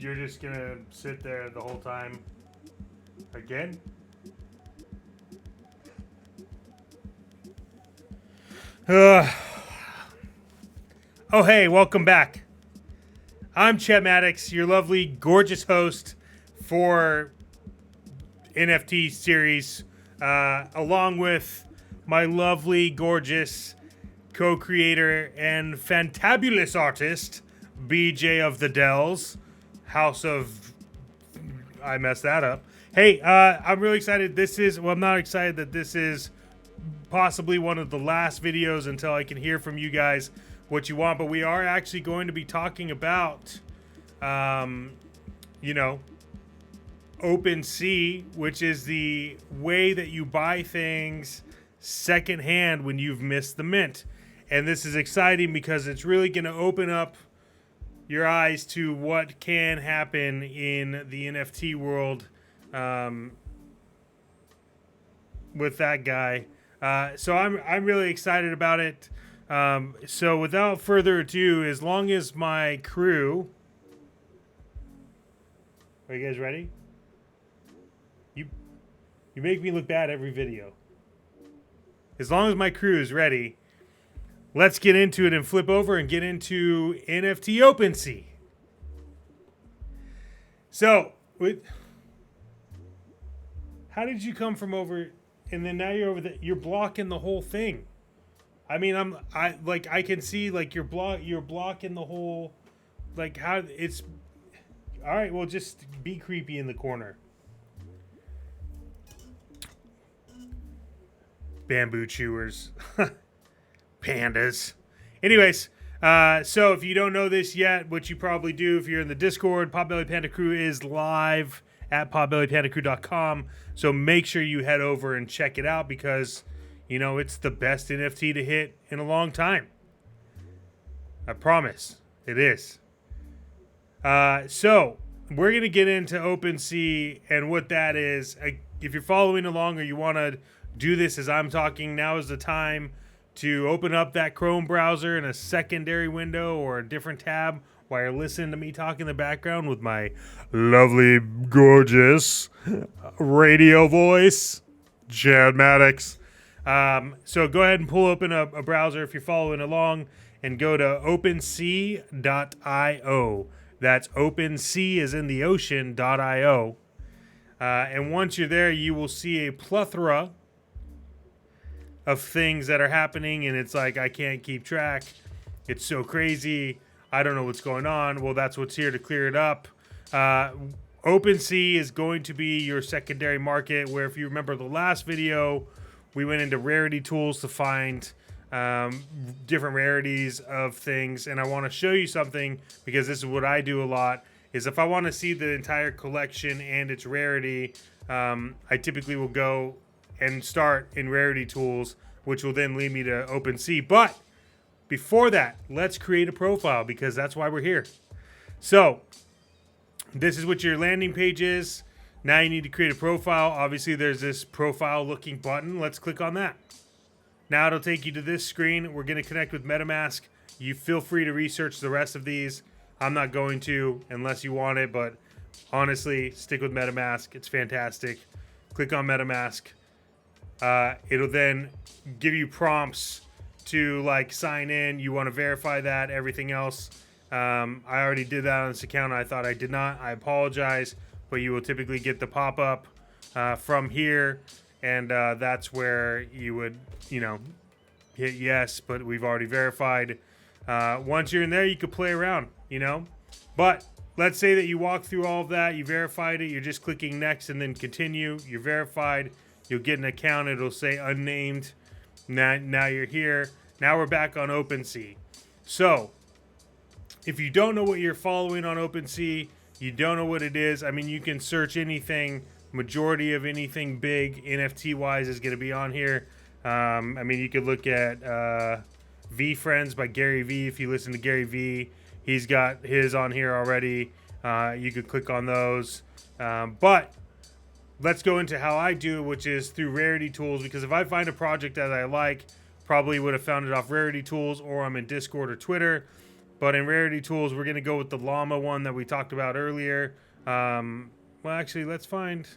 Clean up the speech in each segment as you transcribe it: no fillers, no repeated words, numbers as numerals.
You're just gonna sit there the whole time again? Oh, hey, welcome back. I'm Chet Maddox, your lovely, gorgeous host for NFT series, along with my lovely, gorgeous co-creator and fantabulous artist, BJ of the Dells, House of... I messed that up. Hey, I'm really excited. I'm not excited that this is possibly one of the last videos until I can hear from you guys what you want, but we are actually going to be talking about, Opensea, which is the way that you buy things secondhand when you've missed the mint. And this is exciting because it's really going to open up your eyes to what can happen in the NFT world with that guy. So I'm really excited about it. So without further ado, as long as my crew... Are you guys ready? You make me look bad every video. As long as my crew is ready, let's get into it and flip over and get into NFT Opensea. So, how did you come from over, and then now you're over there? You're blocking the whole thing. I mean, I can see like you're blocking the whole, like how it's. All right, well, just be creepy in the corner. Bamboo chewers. Pandas. Anyways, so if you don't know this yet, which you probably do if you're in the Discord, Potbelly Panda Crew is live at potbellypandacrew.com. So make sure you head over and check it out because, it's the best NFT to hit in a long time. I promise. It is. So we're going to get into OpenSea and what that is. If you're following along or you want to do this as I'm talking, now is the time to open up that Chrome browser in a secondary window or a different tab while you're listening to me talk in the background with my lovely, gorgeous radio voice, Chet Maddox. So go ahead and pull open a browser if you're following along and go to opensea.io. That's OpenSea as in the ocean.io. And once you're there, you will see a plethora of things that are happening, and it's like I can't keep track. It's so crazy. I don't know what's going on. Well, that's what's here to clear it up. OpenSea is going to be your secondary market, where if you remember the last video, we went into rarity tools to find different rarities of things, and I want to show you something because this is what I do a lot, is if I want to see the entire collection and its rarity, I typically will go and start in rarity tools, which will then lead me to OpenSea. But before that, let's create a profile because that's why we're here. So this is what your landing page is. Now you need to create a profile. Obviously, there's this profile looking button. Let's click on that. Now it'll take you to this screen. We're going to connect with MetaMask. You feel free to research the rest of these. I'm not going to unless you want it, but honestly, stick with MetaMask. It's fantastic. Click on MetaMask. It'll then give you prompts to like sign in. You want to verify that, everything else. I already did that on this account. I thought I did not. I apologize, but you will typically get the pop-up from here, and that's where you would, hit yes, but we've already verified. Once you're in there, you could play around, But let's say that you walk through all of that, you verified it, you're just clicking next and then continue. You're verified. You'll get an account. It'll say unnamed. Now you're here. Now we're back on OpenSea. So if you don't know what you're following on OpenSea, you don't know what it is. I mean, you can search anything. Majority of anything big NFT-wise is going to be on here. I mean, you could look at V Friends by Gary V. If you listen to Gary V, he's got his on here already. You could click on those. But let's go into how I do, which is through rarity tools, because if I find a project that I like, probably would have found it off rarity tools, or I'm in Discord or Twitter. But in rarity tools, we're going to go with the llama one that we talked about earlier. Well, actually, let's find...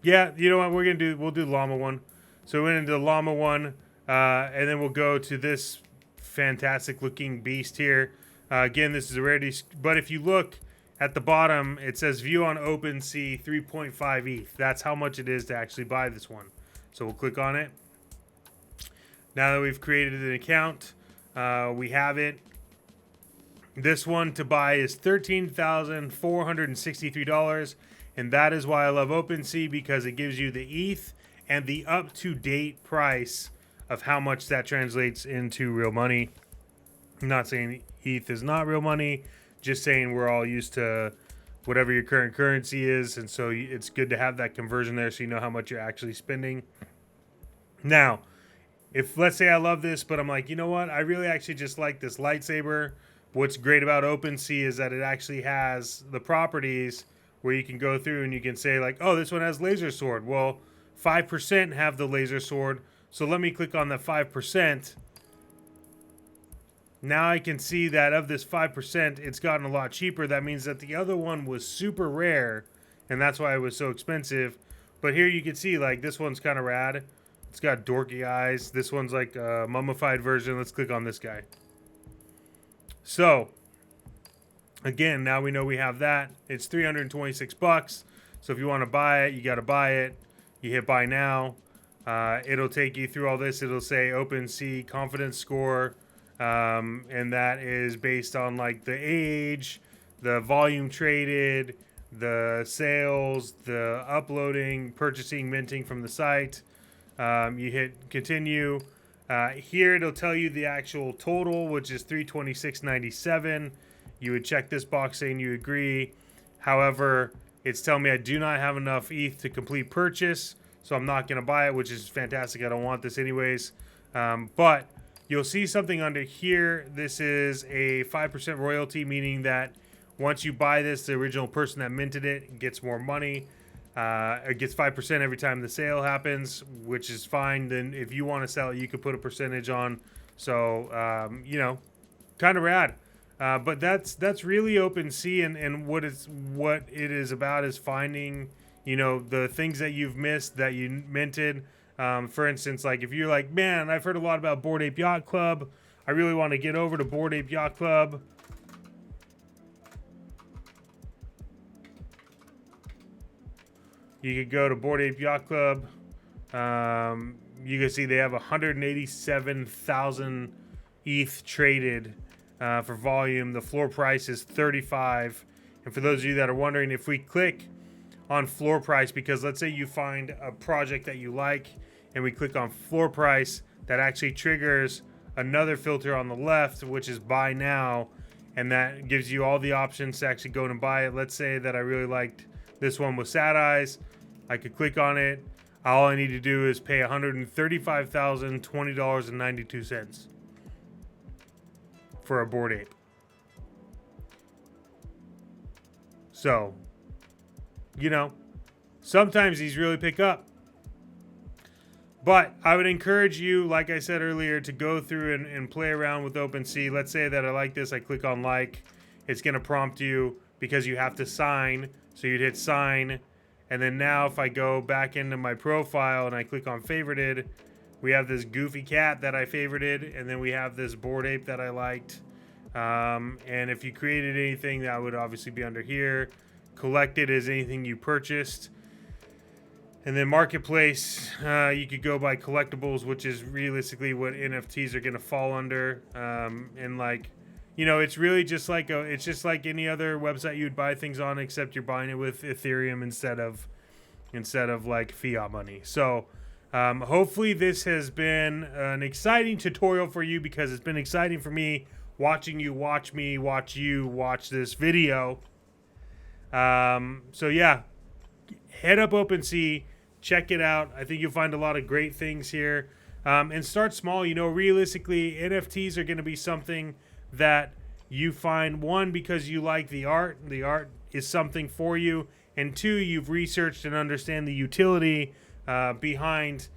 Yeah, you know what we're going to do? We'll do llama one. So we went into the llama one, and then we'll go to this fantastic looking beast here. Again, this is a rarity, but if you look at the bottom, it says view on OpenSea 3.5 ETH. That's how much it is to actually buy this one. So we'll click on it. Now that we've created an account, we have it. This one to buy is $13,463, and that is why I love OpenSea, because it gives you the ETH and the up-to-date price of how much that translates into real money. I'm not saying ETH is not real money, just saying we're all used to whatever your current currency is, and so it's good to have that conversion there so you know how much you're actually spending. Now, if let's say I love this, but I'm like, you know what? I really actually just like this lightsaber. What's great about OpenSea is that it actually has the properties where you can go through and you can say like, oh, this one has laser sword. Well, 5% have the laser sword. So let me click on the 5%. Now I can see that of this 5%, it's gotten a lot cheaper. That means that the other one was super rare, and that's why it was so expensive. But here you can see like this one's kind of rad. It's got dorky eyes. This one's like a mummified version. Let's click on this guy. So, again, now we know we have that. It's 326 bucks. So if you want to buy it, you got to buy it. You hit buy now. It'll take you through all this. It'll say OpenSea confidence score. And that is based on like the age, the volume traded, the sales, the uploading, purchasing, minting from the site. You hit continue. Here it'll tell you the actual total, which is $326.97. You would check this box saying you agree. However, it's telling me I do not have enough ETH to complete purchase, so I'm not going to buy it, which is fantastic. I don't want this anyways. But you'll see something under here. This is a 5% royalty, meaning that once you buy this, the original person that minted it gets more money. It gets 5% every time the sale happens, which is fine. Then if you want to sell it, you could put a percentage on. So, you know, kind of rad. But that's really OpenSea, and what it is about is finding, you know, the things that you've missed that you minted. For instance, like if you're like, man, I've heard a lot about Bored Ape Yacht Club. I really want to get over to Bored Ape Yacht Club. You could go to Bored Ape Yacht Club. You can see they have 187,000 ETH traded for volume. The floor price is 35. And for those of you that are wondering, if we click on floor price, because let's say you find a project that you like and we click on floor price, that actually triggers another filter on the left, which is buy now, and that gives you all the options to actually go and buy it. Let's say that I really liked this one with Sad Eyes. I could click on it. All I need to do is pay $135,020.92 for a Bored Ape. So, you know, sometimes these really pick up. But I would encourage you, like I said earlier, to go through and play around with OpenSea. Let's say that I like this. I click on like. It's going to prompt you because you have to sign. So you'd hit sign. And then now if I go back into my profile and I click on favorited, we have this goofy cat that I favorited. And then we have this Bored Ape that I liked. And if you created anything, that would obviously be under here. Collected is anything you purchased. And then marketplace, you could go by collectibles, which is realistically what NFTs are going to fall under. And like, you know, it's really just like it's just like any other website you'd buy things on, except you're buying it with Ethereum instead of like fiat money. So hopefully this has been an exciting tutorial for you, because it's been exciting for me watching you watch me watch you watch this video. So yeah, head up OpenSea, check it out. I think you'll find a lot of great things here. And start small. You know, realistically, NFTs are going to be something that you find, one, because you like the art. The art is something for you. And two, you've researched and understand the utility behind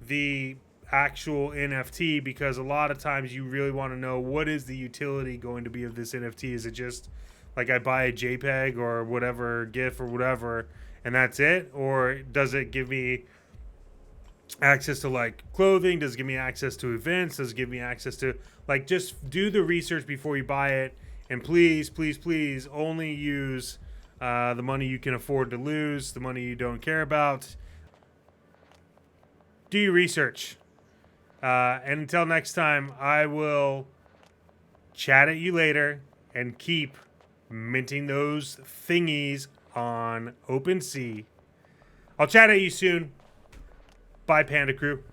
the actual NFT, because a lot of times you really want to know what is the utility going to be of this NFT. Is it just like I buy a JPEG or whatever, GIF or whatever, and that's it? Or does it give me access to like clothing? Does it give me access to events? Does it give me access to, like, just do the research before you buy it. And please, please, please only use the money you can afford to lose, the money you don't care about. Do your research. And until next time, I will chat at you later and keep minting those thingies on Opensea. I'll chat at you soon. Bye, Panda Crew.